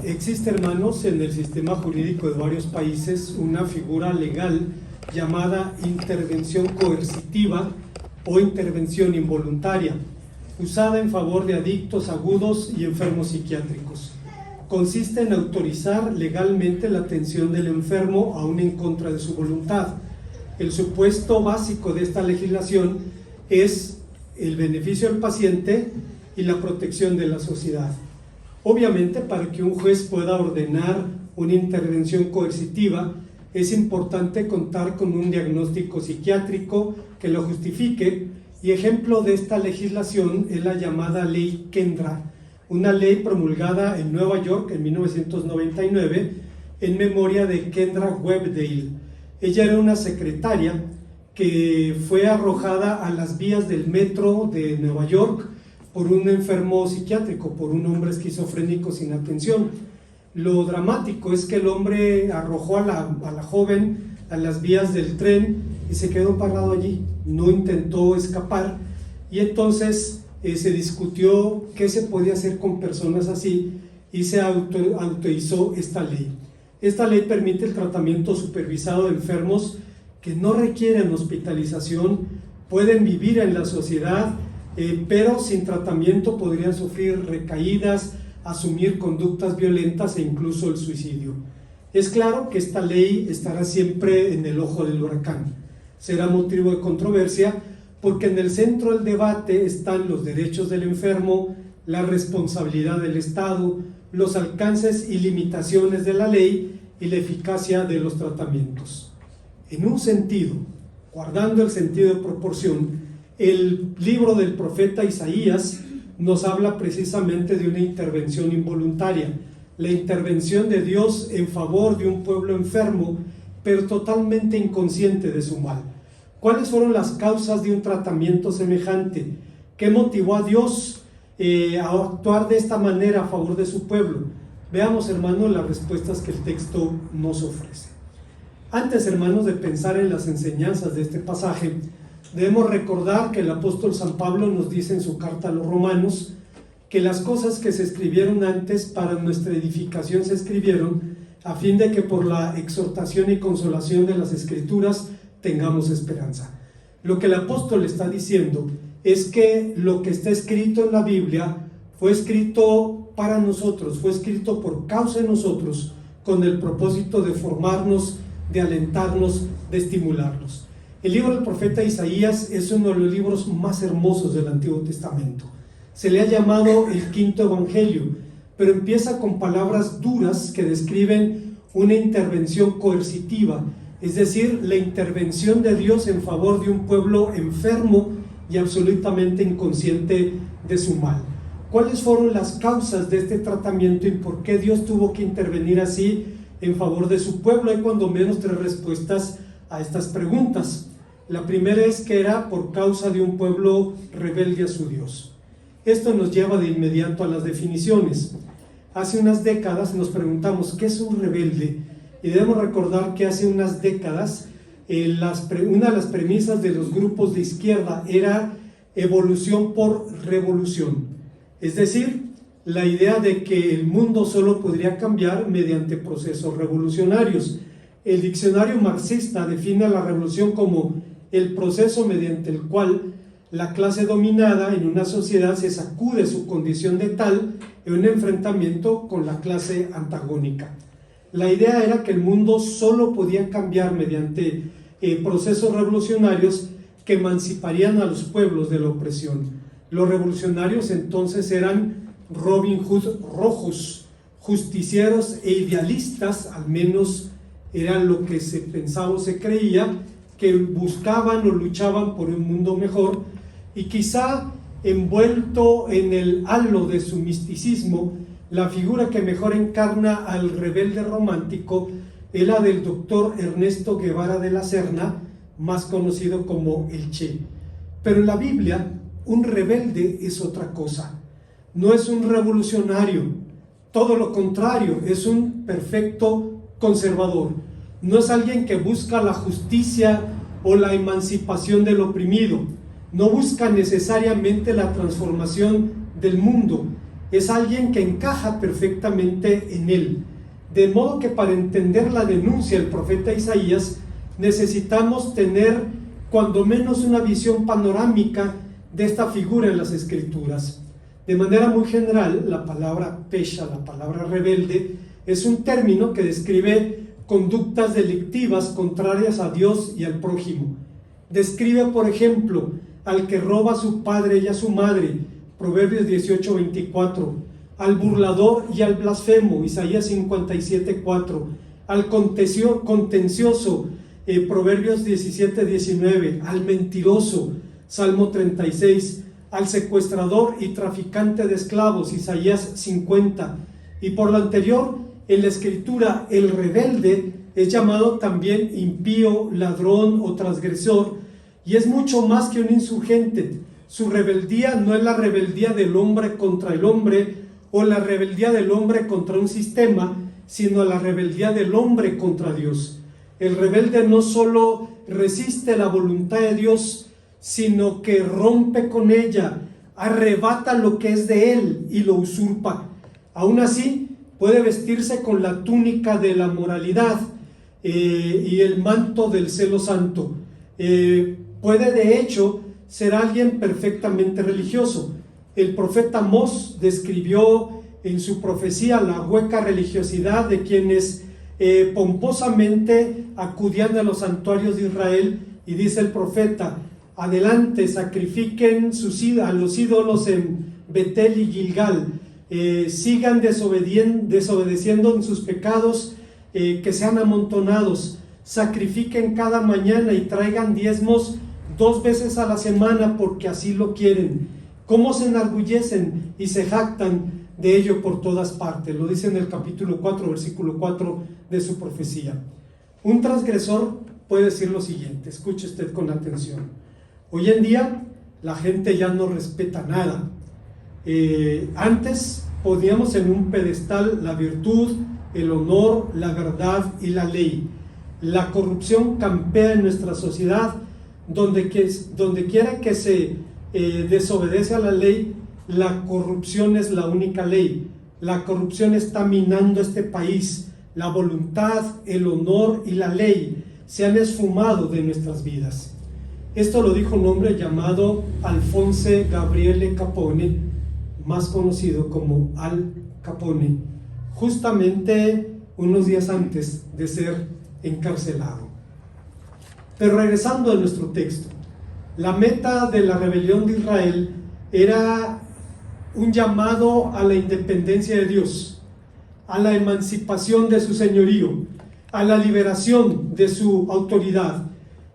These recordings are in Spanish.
Existe, hermanos, en el sistema jurídico de varios países una figura legal llamada intervención coercitiva o intervención involuntaria, usada en favor de adictos agudos y enfermos psiquiátricos. Consiste en autorizar legalmente la atención del enfermo aún en contra de su voluntad. El supuesto básico de esta legislación es el beneficio del paciente y la protección de la sociedad. Obviamente, para que un juez pueda ordenar una intervención coercitiva, es importante contar con un diagnóstico psiquiátrico que lo justifique, y ejemplo de esta legislación es la llamada Ley Kendra, una ley promulgada en Nueva York en 1999 en memoria de Kendra Webdale. Ella era una secretaria que fue arrojada a las vías del metro de Nueva York por un enfermo psiquiátrico, por un hombre esquizofrénico sin atención. Lo dramático es que el hombre arrojó a la joven a las vías del tren y se quedó parado allí, no intentó escapar, y entonces se discutió qué se podía hacer con personas así y se autorizó esta ley. Esta ley permite el tratamiento supervisado de enfermos que no requieren hospitalización, pueden vivir en la sociedad, pero sin tratamiento podrían sufrir recaídas, asumir conductas violentas e incluso el suicidio. Es claro que esta ley estará siempre en el ojo del huracán. Será motivo de controversia porque en el centro del debate están los derechos del enfermo, la responsabilidad del Estado, los alcances y limitaciones de la ley y la eficacia de los tratamientos. En un sentido, guardando el sentido de proporción, el libro del profeta Isaías nos habla precisamente de una intervención involuntaria, la intervención de Dios en favor de un pueblo enfermo, pero totalmente inconsciente de su mal. ¿Cuáles fueron las causas de un tratamiento semejante? ¿Qué motivó a Dios a actuar de esta manera a favor de su pueblo? Veamos, hermanos, las respuestas que el texto nos ofrece. Antes, hermanos, de pensar en las enseñanzas de este pasaje, debemos recordar que el apóstol San Pablo nos dice en su carta a los Romanos que las cosas que se escribieron antes para nuestra edificación se escribieron a fin de que por la exhortación y consolación de las Escrituras tengamos esperanza. Lo que el apóstol está diciendo es que lo que está escrito en la Biblia fue escrito para nosotros, fue escrito por causa de nosotros, con el propósito de formarnos, de alentarnos, de estimularnos. El libro del profeta Isaías es uno de los libros más hermosos del Antiguo Testamento. Se le ha llamado el quinto evangelio, pero empieza con palabras duras que describen una intervención coercitiva, es decir, la intervención de Dios en favor de un pueblo enfermo y absolutamente inconsciente de su mal. ¿Cuáles fueron las causas de este tratamiento y por qué Dios tuvo que intervenir así en favor de su pueblo? Hay cuando menos tres respuestas a estas preguntas. La primera es que era por causa de un pueblo rebelde a su Dios. Esto nos lleva de inmediato a las definiciones. Hace unas décadas nos preguntamos ¿qué es un rebelde? Y debemos recordar que hace unas décadas una de las premisas de los grupos de izquierda era evolución por revolución. Es decir, la idea de que el mundo solo podría cambiar mediante procesos revolucionarios. El diccionario marxista define a la revolución como el proceso mediante el cual la clase dominada en una sociedad se sacude su condición de tal en un enfrentamiento con la clase antagónica. La idea era que el mundo solo podía cambiar mediante procesos revolucionarios que emanciparían a los pueblos de la opresión. Los revolucionarios entonces eran Robin Hood rojos, justicieros e idealistas, al menos eran lo que se pensaba o se creía, que buscaban o luchaban por un mundo mejor, y quizá envuelto en el halo de su misticismo, la figura que mejor encarna al rebelde romántico es la del doctor Ernesto Guevara de la Serna, más conocido como el Che. Pero en la Biblia, un rebelde es otra cosa. No es un revolucionario, todo lo contrario, es un perfecto conservador. No es alguien que busca la justicia o la emancipación del oprimido. No busca necesariamente la transformación del mundo. es alguien que encaja perfectamente en él. De modo que para entender la denuncia del profeta Isaías necesitamos tener cuando menos una visión panorámica de esta figura en las Escrituras. De manera muy general, la palabra pesha, la palabra rebelde, es un término que describe conductas delictivas contrarias a Dios y al prójimo. Describe, por ejemplo, al que roba a su padre y a su madre, Proverbios 18:24, al burlador y al blasfemo, Isaías 57:4, al contencioso, Proverbios 17:19, al mentiroso, Salmo 36, al secuestrador y traficante de esclavos, Isaías 50. Y por lo anterior, en la Escritura, el rebelde es llamado también impío, ladrón o transgresor, y es mucho más que un insurgente. Su rebeldía no es la rebeldía del hombre contra el hombre o la rebeldía del hombre contra un sistema, sino la rebeldía del hombre contra Dios. El rebelde no solo resiste la voluntad de Dios, sino que rompe con ella, arrebata lo que es de él y lo usurpa. Aún así, puede vestirse con la túnica de la moralidad y el manto del celo santo. Puede de hecho ser alguien perfectamente religioso. El profeta Amós describió en su profecía la hueca religiosidad de quienes pomposamente acudían a los santuarios de Israel, y dice el profeta: adelante, sacrifiquen a los ídolos en Betel y Gilgal, sigan desobedeciendo en sus pecados, que sean amontonados, sacrifiquen cada mañana y traigan diezmos 2 veces a la semana, porque así lo quieren. ¿Cómo se enorgullecen y se jactan de ello por todas partes? Lo dice en el capítulo 4, versículo 4 de su profecía. Un transgresor puede decir lo siguiente, escuche usted con atención: hoy en día la gente ya no respeta nada. Antes poníamos en un pedestal la virtud, el honor, la verdad y la ley. La corrupción campea en nuestra sociedad. Donde quiera que se desobedece a la ley, la corrupción es la única ley. La corrupción está minando este país. La voluntad, el honor y la ley se han esfumado de nuestras vidas. Esto lo dijo un hombre llamado Alphonse Gabriele Capone, más conocido como Al Capone, justamente unos días antes de ser encarcelado. Pero regresando a nuestro texto, la meta de la rebelión de Israel era un llamado a la independencia de Dios, a la emancipación de su señorío, a la liberación de su autoridad.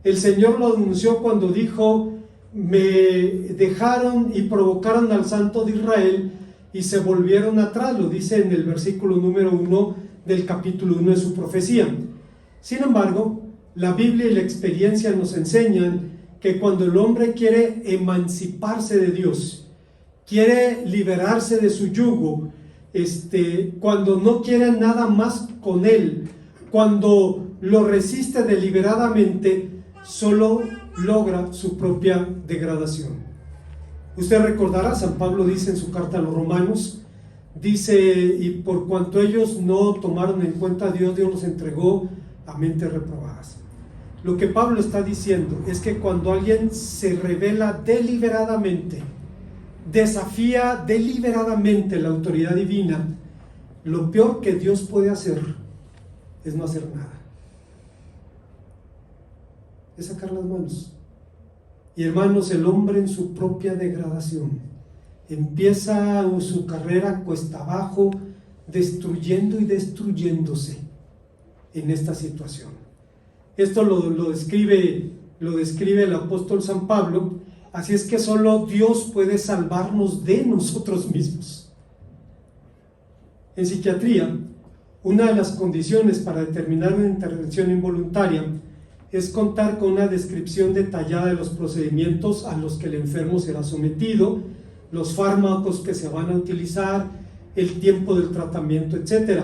El Señor lo anunció cuando dijo: me dejaron y provocaron al Santo de Israel y se volvieron atrás. Lo dice en el versículo número 1 del capítulo 1 de su profecía. Sin embargo, la Biblia y la experiencia nos enseñan que cuando el hombre quiere emanciparse de Dios, quiere liberarse de su yugo, cuando no quiere nada más con él, cuando lo resiste deliberadamente, solo logra su propia degradación. Usted recordará, San Pablo dice en su carta a los Romanos, dice: y por cuanto ellos no tomaron en cuenta a Dios, Dios los entregó a mentes reprobadas. Lo que Pablo está diciendo es que cuando alguien se rebela deliberadamente, desafía deliberadamente la autoridad divina, lo peor que Dios puede hacer es no hacer nada, es sacar las manos. Y hermanos, el hombre en su propia degradación empieza su carrera cuesta abajo, destruyendo y destruyéndose en esta situación. Esto lo describe el apóstol San Pablo. Así es que solo Dios puede salvarnos de nosotros mismos. En psiquiatría, una de las condiciones para determinar una intervención involuntaria es contar con una descripción detallada de los procedimientos a los que el enfermo será sometido, los fármacos que se van a utilizar, el tiempo del tratamiento, etc.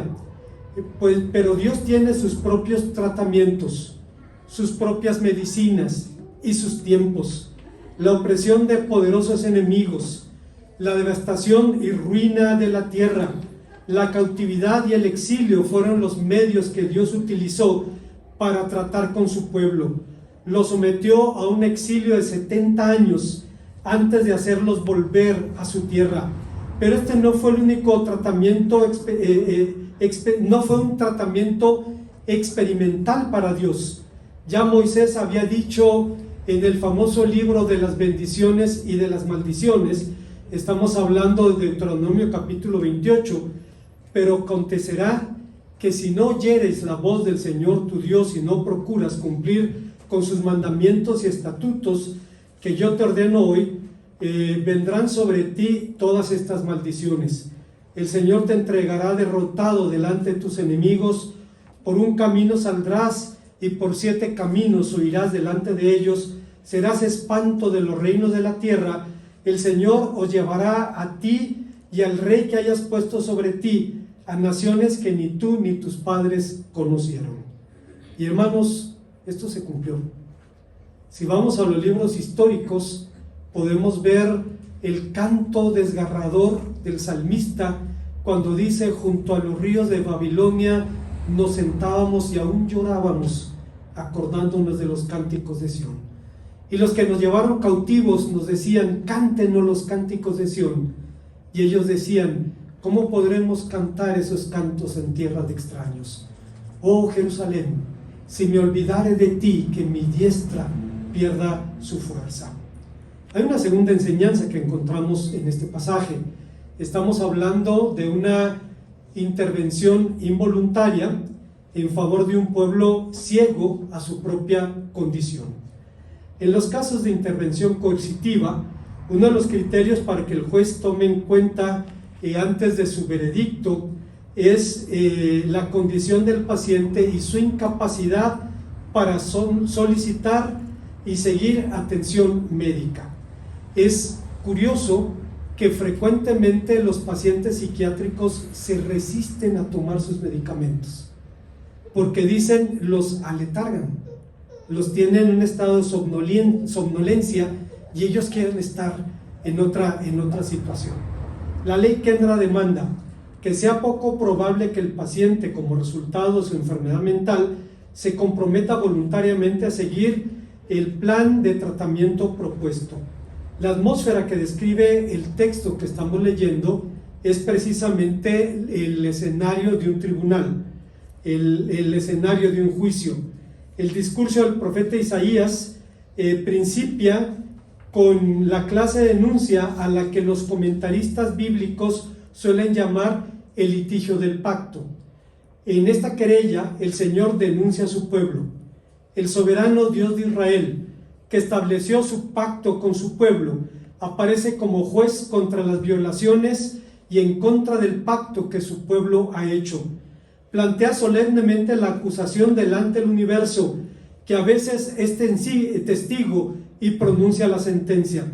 Pero Dios tiene sus propios tratamientos, sus propias medicinas y sus tiempos. La opresión de poderosos enemigos, La devastación y ruina de la tierra, la cautividad y el exilio fueron los medios que Dios utilizó para tratar con su pueblo. Lo sometió a un exilio de 70 años antes de hacerlos volver a su tierra. Pero este no fue el único tratamiento, no fue un tratamiento experimental para Dios. Ya Moisés había dicho en el famoso libro de las bendiciones y de las maldiciones, estamos hablando de Deuteronomio capítulo 28, pero acontecerá que si no oyeres la voz del Señor tu Dios y no procuras cumplir con sus mandamientos y estatutos que yo te ordeno hoy, vendrán sobre ti todas estas maldiciones. El Señor te entregará derrotado delante de tus enemigos. Por un camino saldrás y por 7 caminos huirás delante de ellos. Serás espanto de los reinos de la tierra. El Señor os llevará a ti y al rey que hayas puesto sobre ti, a naciones que ni tú ni tus padres conocieron. Y hermanos, esto se cumplió. Si vamos a los libros históricos, podemos ver el canto desgarrador del salmista cuando dice: junto a los ríos de Babilonia nos sentábamos y aún llorábamos, acordándonos de los cánticos de Sión. Y los que nos llevaron cautivos nos decían: cántenos los cánticos de Sión. Y ellos decían: ¿cómo podremos cantar esos cantos en tierra de extraños? Oh Jerusalén, si me olvidare de ti, que mi diestra pierda su fuerza. Hay una segunda enseñanza que encontramos en este pasaje. Estamos hablando de una intervención involuntaria en favor de un pueblo ciego a su propia condición. En los casos de intervención coercitiva, uno de los criterios para que el juez tome en cuenta antes de su veredicto es la condición del paciente y su incapacidad para solicitar y seguir atención médica. Es curioso que frecuentemente los pacientes psiquiátricos se resisten a tomar sus medicamentos, porque dicen los aletargan, los tienen en un estado de somnolencia y ellos quieren estar en otra situación. La ley Kendra demanda que sea poco probable que el paciente, como resultado de su enfermedad mental, se comprometa voluntariamente a seguir el plan de tratamiento propuesto. La atmósfera que describe el texto que estamos leyendo es precisamente el escenario de un tribunal, el escenario de un juicio. El discurso del profeta Isaías principia con la clase de denuncia a la que los comentaristas bíblicos suelen llamar el litigio del pacto. En esta querella, el Señor denuncia a su pueblo. El soberano Dios de Israel, que estableció su pacto con su pueblo, aparece como juez contra las violaciones y en contra del pacto que su pueblo ha hecho. Plantea solemnemente la acusación delante del universo, que a veces es testigo y pronuncia la sentencia.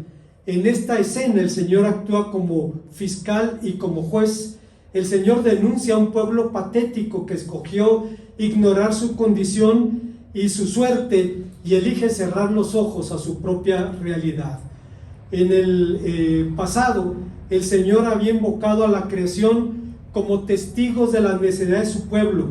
En esta escena el Señor actúa como fiscal y como juez. El Señor denuncia a un pueblo patético que escogió ignorar su condición y su suerte y elige cerrar los ojos a su propia realidad. En el pasado, el Señor había invocado a la creación como testigos de la necesidad de su pueblo.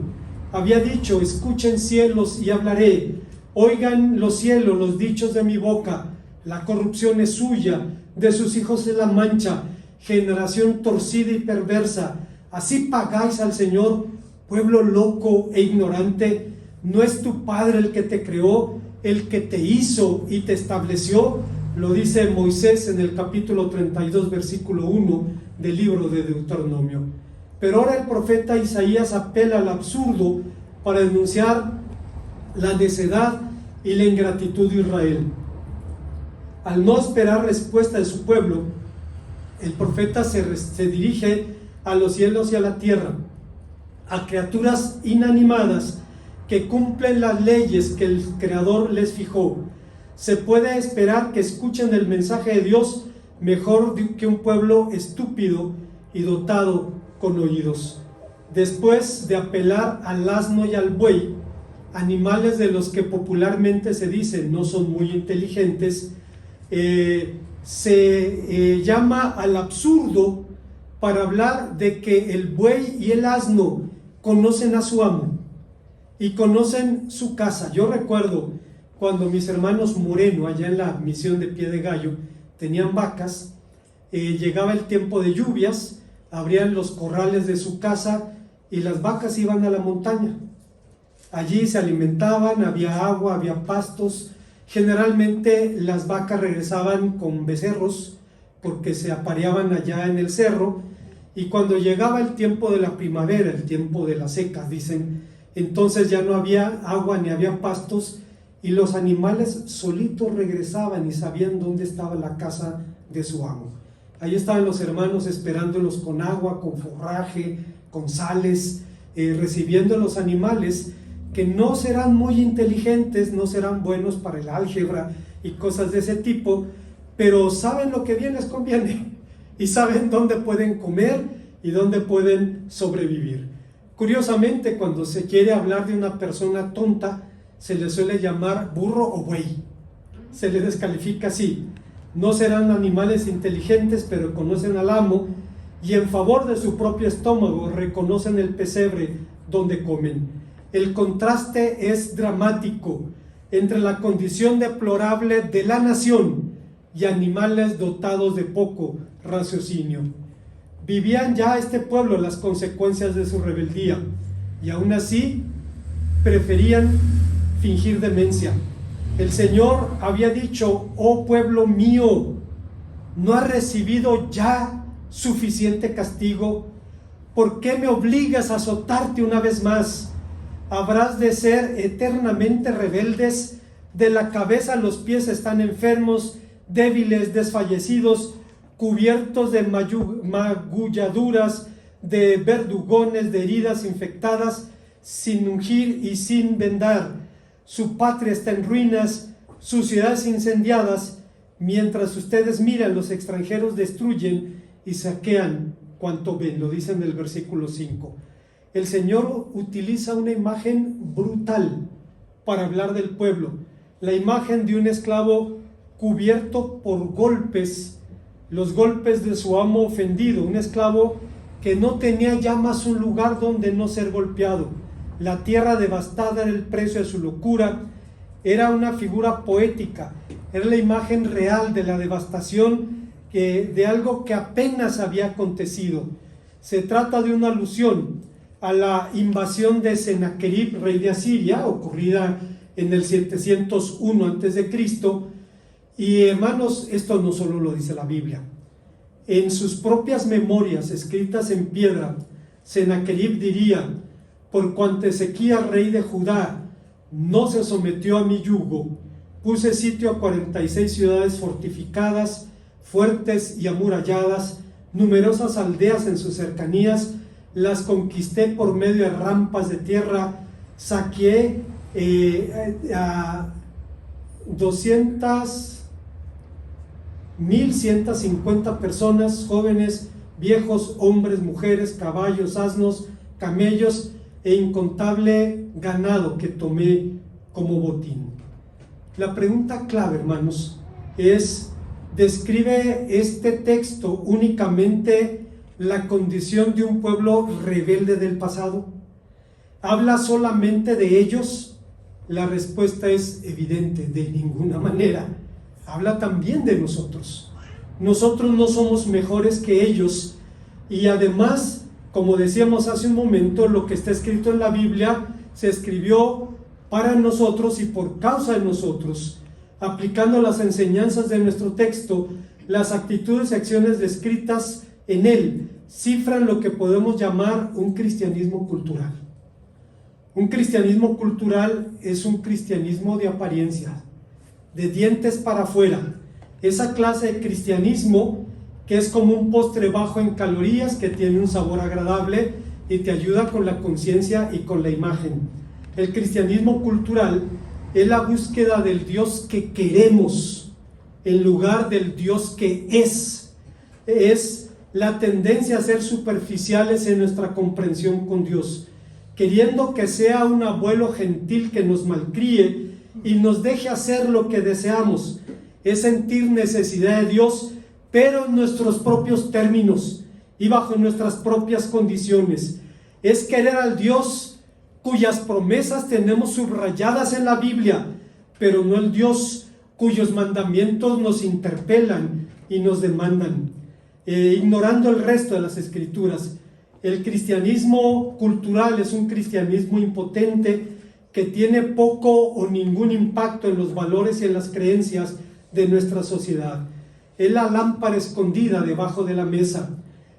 Había dicho: escuchen cielos y hablaré, oigan los cielos los dichos de mi boca. La corrupción es suya, de sus hijos es la mancha, generación torcida y perversa. Así pagáis al Señor, pueblo loco e ignorante. ¿No es tu Padre el que te creó, el que te hizo y te estableció? Lo dice Moisés en el capítulo 32, versículo 1 del libro de Deuteronomio. Pero ahora el profeta Isaías apela al absurdo para denunciar la necedad y la ingratitud de Israel. Al no esperar respuesta de su pueblo, el profeta se dirige a los cielos y a la tierra, a criaturas inanimadas que cumplen las leyes que el Creador les fijó. Se puede esperar que escuchen el mensaje de Dios mejor que un pueblo estúpido y dotado con oídos. Después de apelar al asno y al buey, animales de los que popularmente se dice no son muy inteligentes, se llama al absurdo para hablar de que el buey y el asno conocen a su amo y conocen su casa. Yo recuerdo cuando mis hermanos Moreno, allá en la misión de Pie de Gallo, tenían vacas, llegaba el tiempo de lluvias, abrían los corrales de su casa y las vacas iban a la montaña. Allí se alimentaban, había agua, había pastos. Generalmente las vacas regresaban con becerros porque se apareaban allá en el cerro, y cuando llegaba el tiempo de la primavera, el tiempo de la seca, dicen, entonces ya no había agua ni había pastos y los animales solitos regresaban y sabían dónde estaba la casa de su amo. Ahí estaban los hermanos esperándolos con agua, con forraje, con sales, recibiendo los animales que no serán muy inteligentes, no serán buenos para el álgebra y cosas de ese tipo, pero saben lo que bien les conviene y saben dónde pueden comer y dónde pueden sobrevivir. Curiosamente, cuando se quiere hablar de una persona tonta, se le suele llamar burro o buey. Se le descalifica así. No serán animales inteligentes, pero conocen al amo y en favor de su propio estómago reconocen el pesebre donde comen. El contraste es dramático entre la condición deplorable de la nación y animales dotados de poco raciocinio. Vivían ya este pueblo las consecuencias de su rebeldía y aún así preferían fingir demencia. El Señor había dicho: oh pueblo mío, ¿no has recibido ya suficiente castigo? ¿Por qué me obligas a azotarte una vez más? Habrás de ser eternamente rebeldes, de la cabeza a los pies están enfermos, débiles, desfallecidos, cubiertos de magulladuras, de verdugones, de heridas infectadas, sin ungir y sin vendar. Su patria está en ruinas, sus ciudades incendiadas. Mientras ustedes miran, los extranjeros destruyen y saquean cuanto ven. Lo dice en el versículo 5. El Señor utiliza una imagen brutal para hablar del pueblo. La imagen de un esclavo cubierto por golpes, los golpes de su amo ofendido, un esclavo que no tenía ya más un lugar donde no ser golpeado. La tierra devastada era el precio de su locura. Era una figura poética, era la imagen real de la devastación de algo que apenas había acontecido. Se trata de una alusión a la invasión de Sennacherib, rey de Asiria, ocurrida en el 701 a.C. Y hermanos, esto no solo lo dice la Biblia. En sus propias memorias escritas en piedra, Sennacherib diría: por cuanto Ezequías, rey de Judá, no se sometió a mi yugo, puse sitio a 46 ciudades fortificadas, fuertes y amuralladas, numerosas aldeas en sus cercanías, las conquisté por medio de rampas de tierra, saqueé a 1,150 personas, jóvenes, viejos, hombres, mujeres, caballos, asnos, camellos e incontable ganado que tomé como botín. La pregunta clave, hermanos, es: ¿describe este texto únicamente la condición de un pueblo rebelde del pasado? ¿Habla solamente de ellos? La respuesta es evidente: de ninguna manera. Habla también de nosotros. Nosotros no somos mejores que ellos, y además, como decíamos hace un momento, lo que está escrito en la Biblia se escribió para nosotros y por causa de nosotros. Aplicando las enseñanzas de nuestro texto, las actitudes y acciones descritas en él cifran lo que podemos llamar un cristianismo cultural. Un cristianismo cultural es un cristianismo de apariencia, de dientes para afuera. Esa clase de cristianismo que es como un postre bajo en calorías, que tiene un sabor agradable y te ayuda con la conciencia y con la imagen. El cristianismo cultural es la búsqueda del Dios que queremos en lugar del Dios que es. Es la tendencia a ser superficiales en nuestra comprensión con Dios, queriendo que sea un abuelo gentil que nos malcríe y nos deje hacer lo que deseamos. es sentir necesidad de Dios, pero en nuestros propios términos y bajo nuestras propias condiciones. Es querer al Dios cuyas promesas tenemos subrayadas en la Biblia, pero no el Dios cuyos mandamientos nos interpelan y nos demandan, ignorando el resto de las Escrituras. El cristianismo cultural es un cristianismo impotente que tiene poco o ningún impacto en los valores y en las creencias de nuestra sociedad. Es la lámpara escondida debajo de la mesa,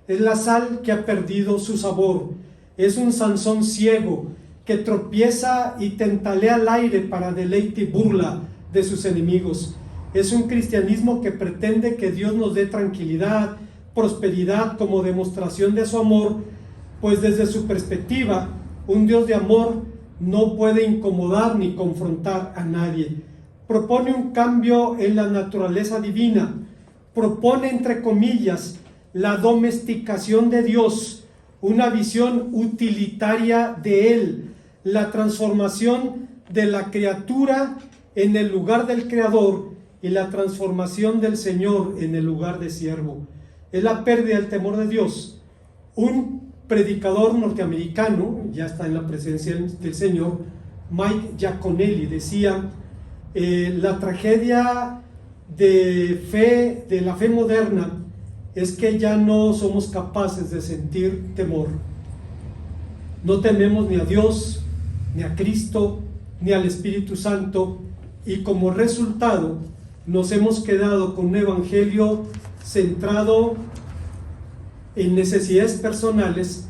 es la sal que ha perdido su sabor, es un Sansón ciego que tropieza y tentalea al aire para deleite y burla de sus enemigos. Es un cristianismo que pretende que Dios nos dé tranquilidad, prosperidad como demostración de su amor, pues desde su perspectiva, un Dios de amor no puede incomodar ni confrontar a nadie. Propone un cambio en la naturaleza divina, propone, entre comillas, la domesticación de Dios, una visión utilitaria de Él, la transformación de la criatura en el lugar del Creador y la transformación del Señor en el lugar de siervo. Es la pérdida del temor de Dios. Un predicador norteamericano, ya está en la presencia del Señor, Mike Giaconelli, decía: la tragedia de la fe moderna es que ya no somos capaces de sentir temor. No tememos ni a Dios, ni a Cristo, ni al Espíritu Santo, y como resultado nos hemos quedado con un evangelio centrado en necesidades personales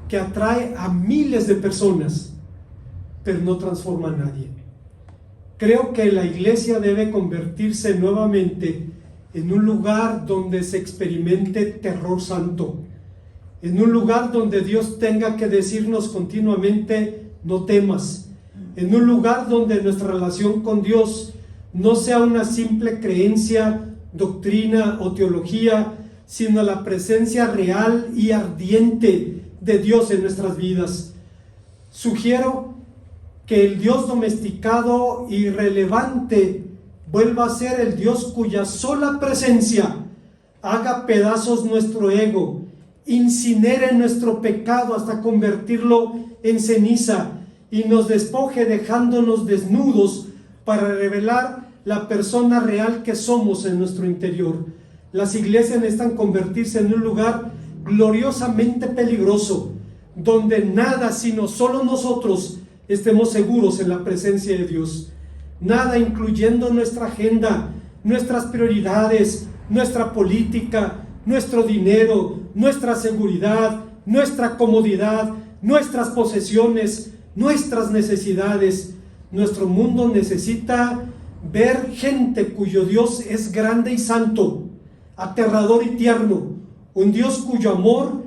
que atrae a miles de personas, pero no transforma a nadie. Creo que la iglesia debe convertirse nuevamente en un lugar donde se experimente terror santo, en un lugar donde Dios tenga que decirnos continuamente: no temas, en un lugar donde nuestra relación con Dios no sea una simple creencia, doctrina o teología, sino la presencia real y ardiente de Dios en nuestras vidas. Sugiero que el Dios domesticado y relevante vuelva a ser el Dios cuya sola presencia haga pedazos nuestro ego, incinere nuestro pecado hasta convertirlo en ceniza y nos despoje dejándonos desnudos para revelar la persona real que somos en nuestro interior. Las iglesias necesitan convertirse en un lugar gloriosamente peligroso, donde nada sino solo nosotros estemos seguros en la presencia de Dios. Nada, incluyendo nuestra agenda, nuestras prioridades, nuestra política, nuestro dinero, nuestra seguridad, nuestra comodidad, nuestras posesiones, nuestras necesidades. Nuestro mundo necesita ver gente cuyo Dios es grande y santo, aterrador y tierno, un Dios cuyo amor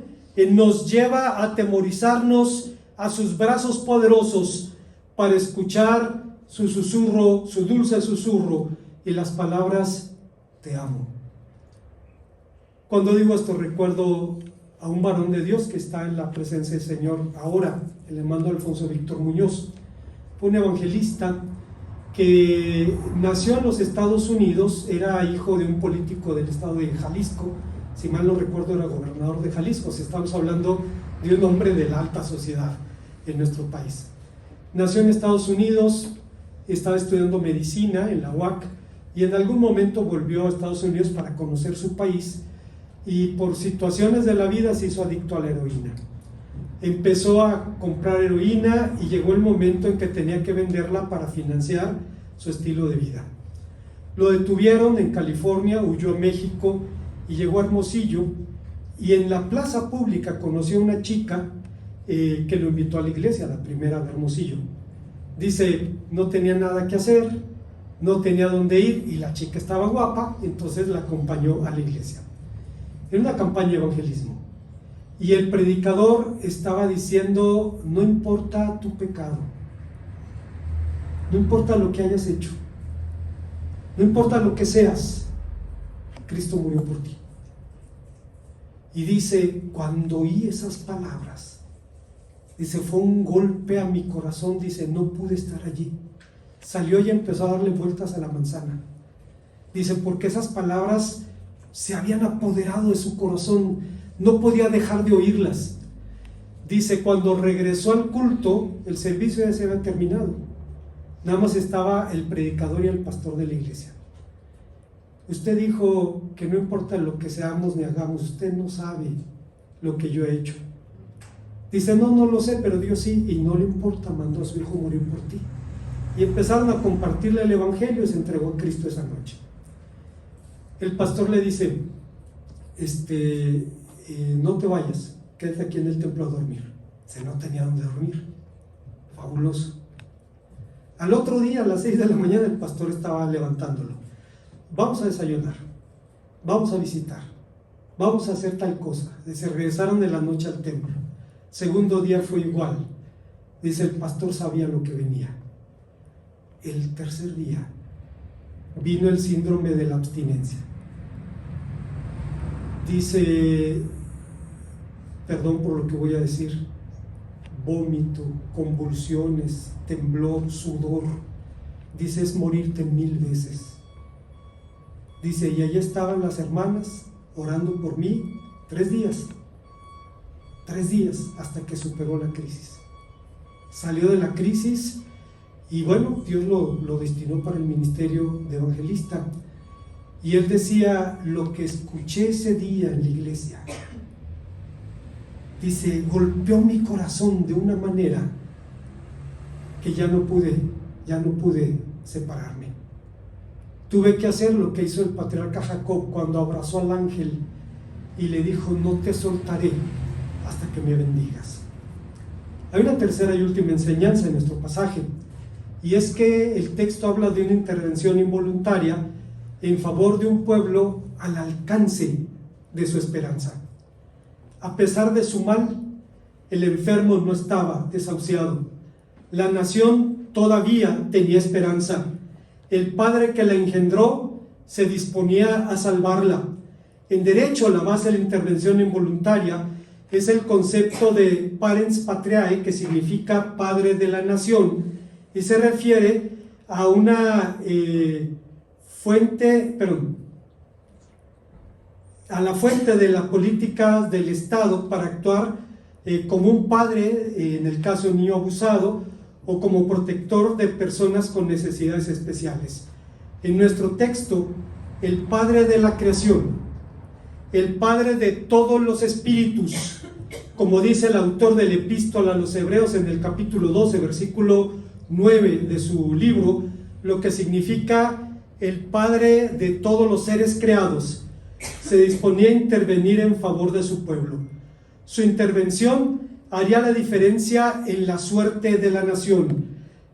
nos lleva a atemorizarnos a sus brazos poderosos para escuchar su susurro, su dulce susurro y las palabras: te amo. Cuando digo esto, recuerdo a un varón de Dios que está en la presencia del Señor ahora, el hermano Alfonso Víctor Muñoz. Fue un evangelista que nació en los Estados Unidos, era hijo de un político del estado de Jalisco, si mal no recuerdo era gobernador de Jalisco. Si estamos hablando de un hombre de la alta sociedad en nuestro país. Nació en Estados Unidos, estaba estudiando medicina en la UAC y en algún momento volvió a Estados Unidos para conocer su país, y por situaciones de la vida se hizo adicto a la heroína. Empezó a comprar heroína y llegó el momento en que tenía que venderla para financiar su estilo de vida. Lo detuvieron en California, huyó a México y llegó a Hermosillo, y en la plaza pública conoció a una chica que lo invitó a la iglesia, la primera de Hermosillo. Dice, no tenía nada que hacer, no tenía dónde ir y la chica estaba guapa, entonces la acompañó a la iglesia. Era una campaña de evangelismo. Y el predicador estaba diciendo: no importa tu pecado, no importa lo que hayas hecho, no importa lo que seas, Cristo murió por ti. Y dice, cuando oí esas palabras, dice, fue un golpe a mi corazón, dice, no pude estar allí. Salió y empezó a darle vueltas a la manzana. Dice, porque esas palabras se habían apoderado de su corazón, no podía dejar de oírlas. Dice, cuando regresó al culto, el servicio ya se había terminado. Nada más estaba el predicador y el pastor de la iglesia. Usted dijo que no importa lo que seamos ni hagamos, usted no sabe lo que yo he hecho. Dice, no lo sé, pero Dios sí, y no le importa, mandó a su hijo morir por ti. Y empezaron a compartirle el evangelio y se entregó a Cristo esa noche. El pastor le dice, no te vayas, quédate aquí en el templo a dormir. Se no tenía dónde dormir. Fabuloso. Al otro día, a las 6 de la mañana, el pastor estaba levantándolo. Vamos a desayunar, vamos a visitar, vamos a hacer tal cosa. Se regresaron de la noche al templo. Segundo día fue igual. Dice, el pastor sabía lo que venía. El tercer día vino el síndrome de la abstinencia. Dice, perdón por lo que voy a decir, vómito, convulsiones, temblor, sudor. Dice, es morirte 1000 veces. Dice, y allí estaban las hermanas orando por mí 3 días. 3 días hasta que superó la crisis. Salió de la crisis y bueno, Dios lo destinó para el ministerio de evangelista. Y él decía, lo que escuché ese día en la iglesia, dice, golpeó mi corazón de una manera que ya no pude separarme. Tuve que hacer lo que hizo el patriarca Jacob cuando abrazó al ángel y le dijo, no te soltaré hasta que me bendigas. Hay una tercera y última enseñanza en nuestro pasaje, y es que el texto habla de una intervención involuntaria en favor de un pueblo al alcance de su esperanza. A pesar de su mal, el enfermo no estaba desahuciado. La nación todavía tenía esperanza. El padre que la engendró se disponía a salvarla. En derecho, la base de la intervención involuntaria es el concepto de parens patriae, que significa padre de la nación, y se refiere a una a la fuente de la política del Estado para actuar como un padre, en el caso de un niño abusado, o como protector de personas con necesidades especiales. En nuestro texto, el padre de la creación, el padre de todos los espíritus, como dice el autor de la epístola a los Hebreos en el capítulo 12, versículo 9 de su libro, lo que significa el padre de todos los seres creados, se disponía a intervenir en favor de su pueblo. Su intervención haría la diferencia en la suerte de la nación.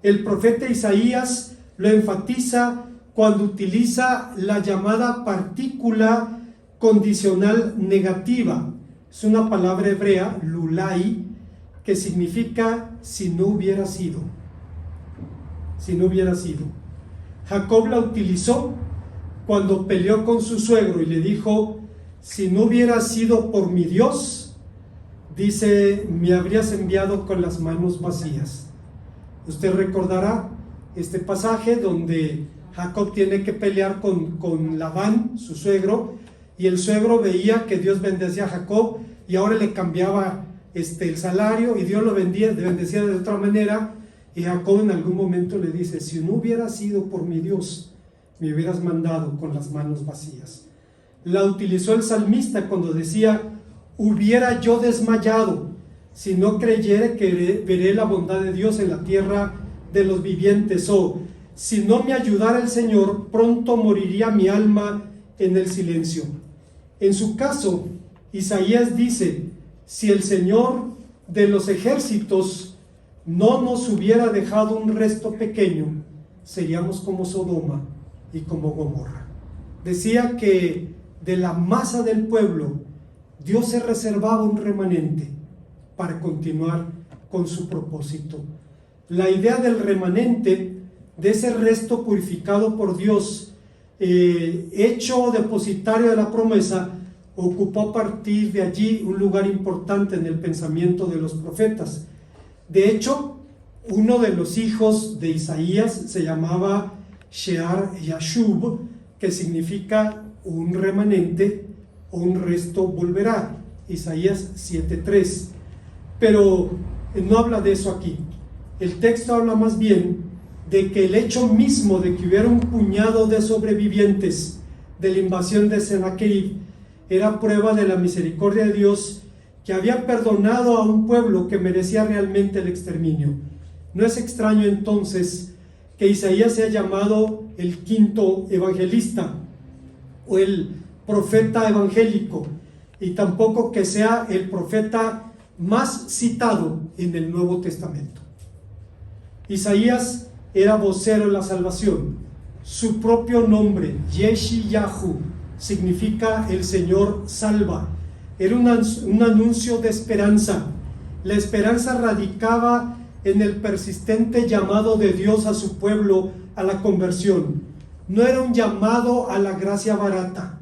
El profeta Isaías lo enfatiza cuando utiliza la llamada partícula condicional negativa. Es una palabra hebrea, lulai, que significa si no hubiera sido. Si no hubiera sido. Jacob la utilizó cuando peleó con su suegro y le dijo, si no hubiera sido por mi Dios, dice, me habrías enviado con las manos vacías. Usted recordará este pasaje donde Jacob tiene que pelear con Labán, su suegro, y el suegro veía que Dios bendecía a Jacob y ahora le cambiaba el salario y Dios lo bendecía de otra manera, y Jacob en algún momento le dice, si no hubiera sido por mi Dios, me hubieras mandado con las manos vacías. La utilizó el salmista cuando decía, hubiera yo desmayado si no creyere que veré la bondad de Dios en la tierra de los vivientes, o si no me ayudara el Señor, pronto moriría mi alma en el silencio. En su caso, Isaías dice, si el Señor de los ejércitos no nos hubiera dejado un resto pequeño, seríamos como Sodoma y como Gomorra. Decía que de la masa del pueblo, Dios se reservaba un remanente para continuar con su propósito. La idea del remanente, de ese resto purificado por Dios, hecho depositario de la promesa, ocupó a partir de allí un lugar importante en el pensamiento de los profetas. De hecho, uno de los hijos de Isaías se llamaba Shear Yashub, que significa un remanente o un resto volverá, Isaías 7:3. Pero no habla de eso aquí. El texto habla más bien de que el hecho mismo de que hubiera un puñado de sobrevivientes de la invasión de Sennacherib era prueba de la misericordia de Dios, que había perdonado a un pueblo que merecía realmente el exterminio. No es extraño entonces que Isaías sea llamado el quinto evangelista o el profeta evangélico, y tampoco que sea el profeta más citado en el Nuevo Testamento. Isaías era vocero de la salvación. Su propio nombre, Yeshayahu, significa el Señor salva. Era un anuncio de esperanza. La esperanza radicaba en el persistente llamado de Dios a su pueblo a la conversión. No era un llamado a la gracia barata,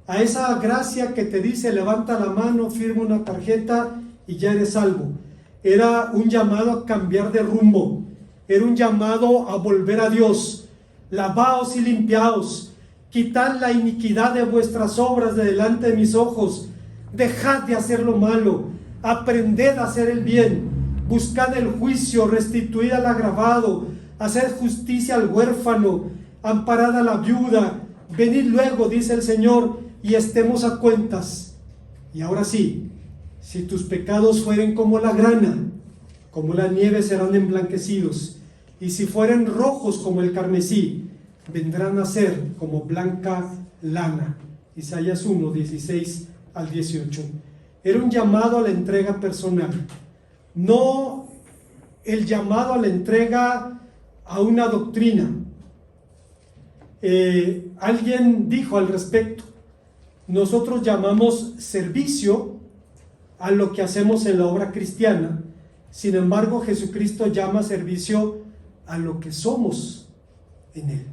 a esa gracia que te dice levanta la mano, firma una tarjeta y ya eres salvo. Era un llamado a cambiar de rumbo, era un llamado a volver a Dios. Lavaos y limpiaos, quitad la iniquidad de vuestras obras de delante de mis ojos, dejad de hacer lo malo, aprended a hacer el bien, buscad el juicio, restituid al agravado, haced justicia al huérfano, amparad a la viuda, venid luego, dice el Señor, y estemos a cuentas. Y ahora sí, si tus pecados fueren como la grana, como la nieve serán emblanquecidos, y si fueren rojos como el carmesí, vendrán a ser como blanca lana. Isaías 1, 16 al 18. Era un llamado a la entrega personal, no el llamado a la entrega a una doctrina. Alguien dijo al respecto: nosotros llamamos servicio a lo que hacemos en la obra cristiana, sin embargo Jesucristo llama servicio a lo que somos en Él.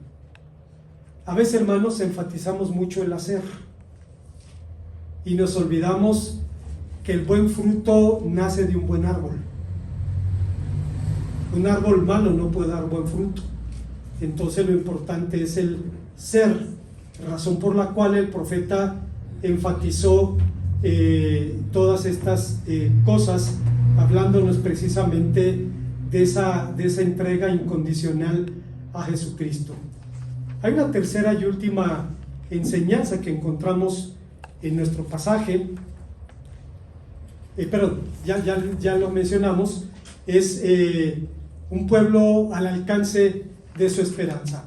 A veces, hermanos, enfatizamos mucho el hacer y nos olvidamos que el buen fruto nace de un buen árbol. Un árbol malo no puede dar buen fruto. Entonces lo importante es el ser, razón por la cual el profeta enfatizó todas estas cosas, hablándonos precisamente de esa entrega incondicional a Jesucristo. Hay una tercera y última enseñanza que encontramos en nuestro pasaje, perdón, ya lo mencionamos, es un pueblo al alcance de su esperanza.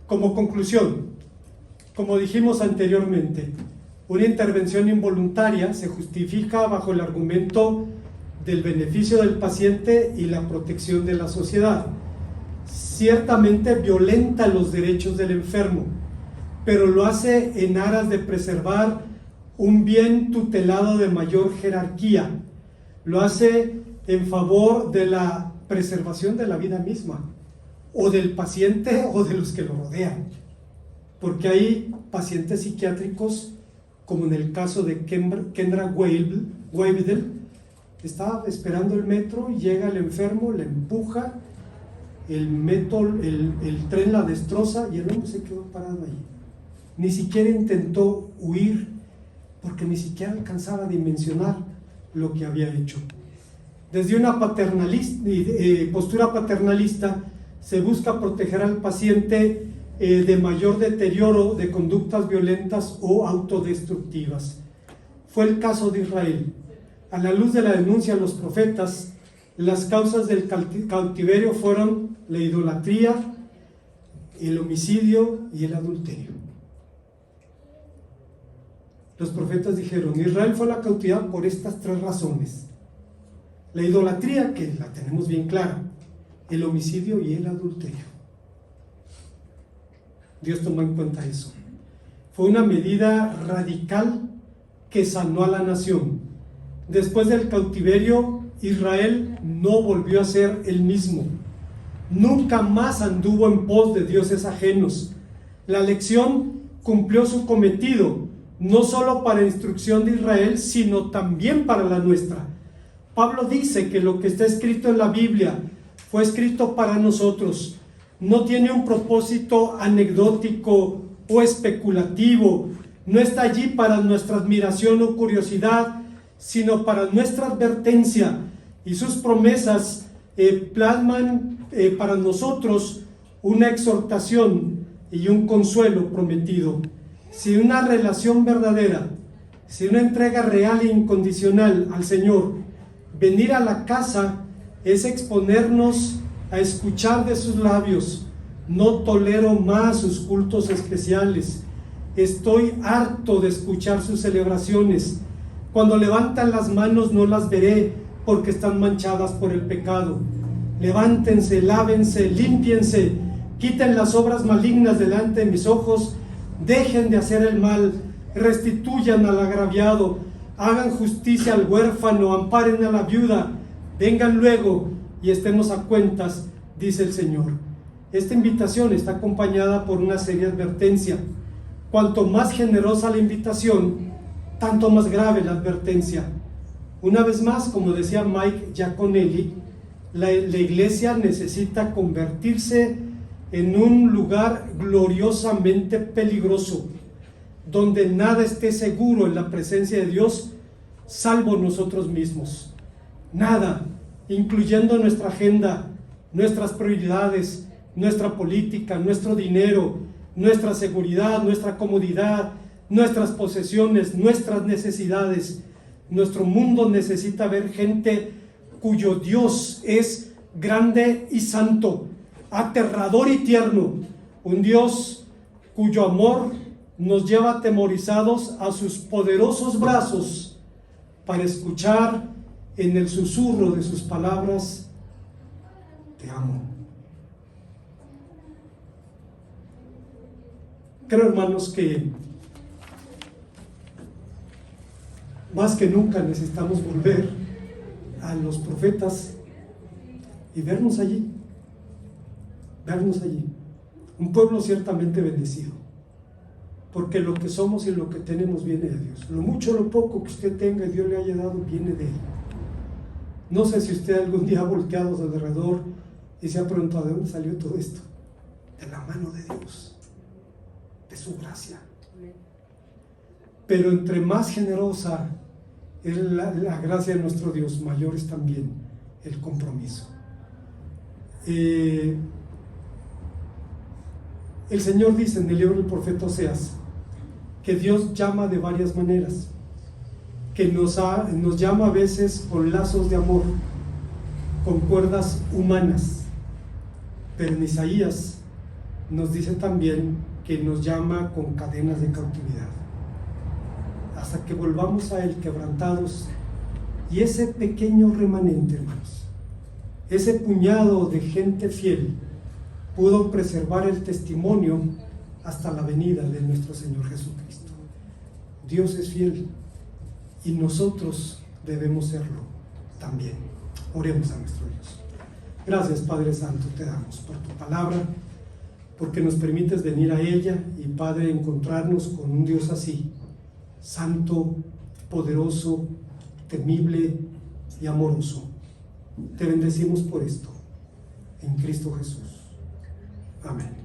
Como conclusión, como dijimos anteriormente, una intervención involuntaria se justifica bajo el argumento del beneficio del paciente y la protección de la sociedad. Ciertamente violenta los derechos del enfermo, pero lo hace en aras de preservar un bien tutelado de mayor jerarquía. Lo hace en favor de la preservación de la vida misma, o del paciente o de los que lo rodean, porque hay pacientes psiquiátricos, como en el caso de Kendra Weibel. Estaba esperando el metro y llega el enfermo, le empuja, el tren la destroza y el hombre se quedó parado ahí. Ni siquiera intentó huir, porque ni siquiera alcanzaba a dimensionar lo que había hecho. Desde una postura paternalista se busca proteger al paciente de mayor deterioro de conductas violentas o autodestructivas. Fue el caso de Israel. A la luz de la denuncia de los profetas, las causas del cautiverio fueron la idolatría, el homicidio y el adulterio. Los profetas dijeron: Israel fue a la cautividad por estas tres razones: la idolatría, que la tenemos bien clara, el homicidio y el adulterio. Dios tomó en cuenta eso. Fue una medida radical que sanó a la nación. Después del cautiverio, Israel no volvió a ser el mismo. Nunca más anduvo en pos de dioses ajenos. La lección cumplió su cometido, no solo para instrucción de Israel, sino también para la nuestra. Pablo dice que lo que está escrito en la Biblia fue escrito para nosotros. No tiene un propósito anecdótico o especulativo, no está allí para nuestra admiración o curiosidad, sino para nuestra advertencia, y sus promesas plasman para nosotros una exhortación y un consuelo prometido. Si una relación verdadera, si una entrega real e incondicional al Señor, venir a la casa es exponernos a escuchar de sus labios: no tolero más sus cultos especiales, estoy harto de escuchar sus celebraciones, cuando levantan las manos no las veré porque están manchadas por el pecado. Levántense, lávense, límpiense, quiten las obras malignas delante de mis ojos, dejen de hacer el mal, restituyan al agraviado, hagan justicia al huérfano, amparen a la viuda, vengan luego y estemos a cuentas, dice el Señor. Esta invitación está acompañada por una seria advertencia. Cuanto más generosa la invitación, tanto más grave la advertencia. Una vez más, como decía Mike Giaconelli, la iglesia necesita convertirse en un lugar gloriosamente peligroso, donde nada esté seguro en la presencia de Dios, salvo nosotros mismos. Nada, incluyendo nuestra agenda, nuestras prioridades, nuestra política, nuestro dinero, nuestra seguridad, nuestra comodidad, nuestras posesiones, nuestras necesidades. Nuestro mundo necesita ver gente cuyo Dios es grande y santo, aterrador y tierno, un Dios cuyo amor nos lleva atemorizados a sus poderosos brazos para escuchar en el susurro de sus palabras: te amo. Creo, hermanos, que más que nunca necesitamos volver a los profetas y vernos allí, un pueblo ciertamente bendecido, porque lo que somos y lo que tenemos viene de Dios. Lo mucho o lo poco que usted tenga y Dios le haya dado viene de Él. No sé si usted algún día ha volteado a su alrededor y se ha preguntado: ¿de dónde salió todo esto? De la mano de Dios, de su gracia. Pero entre más generosa es la gracia de nuestro Dios, mayor es también el compromiso. El Señor dice en el libro del profeta Oseas que Dios llama de varias maneras, que nos llama a veces con lazos de amor, con cuerdas humanas, pero en Isaías nos dice también que nos llama con cadenas de cautividad, hasta que volvamos a Él quebrantados. Y ese pequeño remanente, hermanos, ese puñado de gente fiel, pudo preservar el testimonio hasta la venida de nuestro Señor Jesucristo. Dios es fiel y nosotros debemos serlo también. Oremos a nuestro Dios. Gracias, Padre Santo, te damos por tu palabra, porque nos permites venir a ella y, Padre, encontrarnos con un Dios así, santo, poderoso, temible y amoroso. Te bendecimos por esto, en Cristo Jesús. Amén.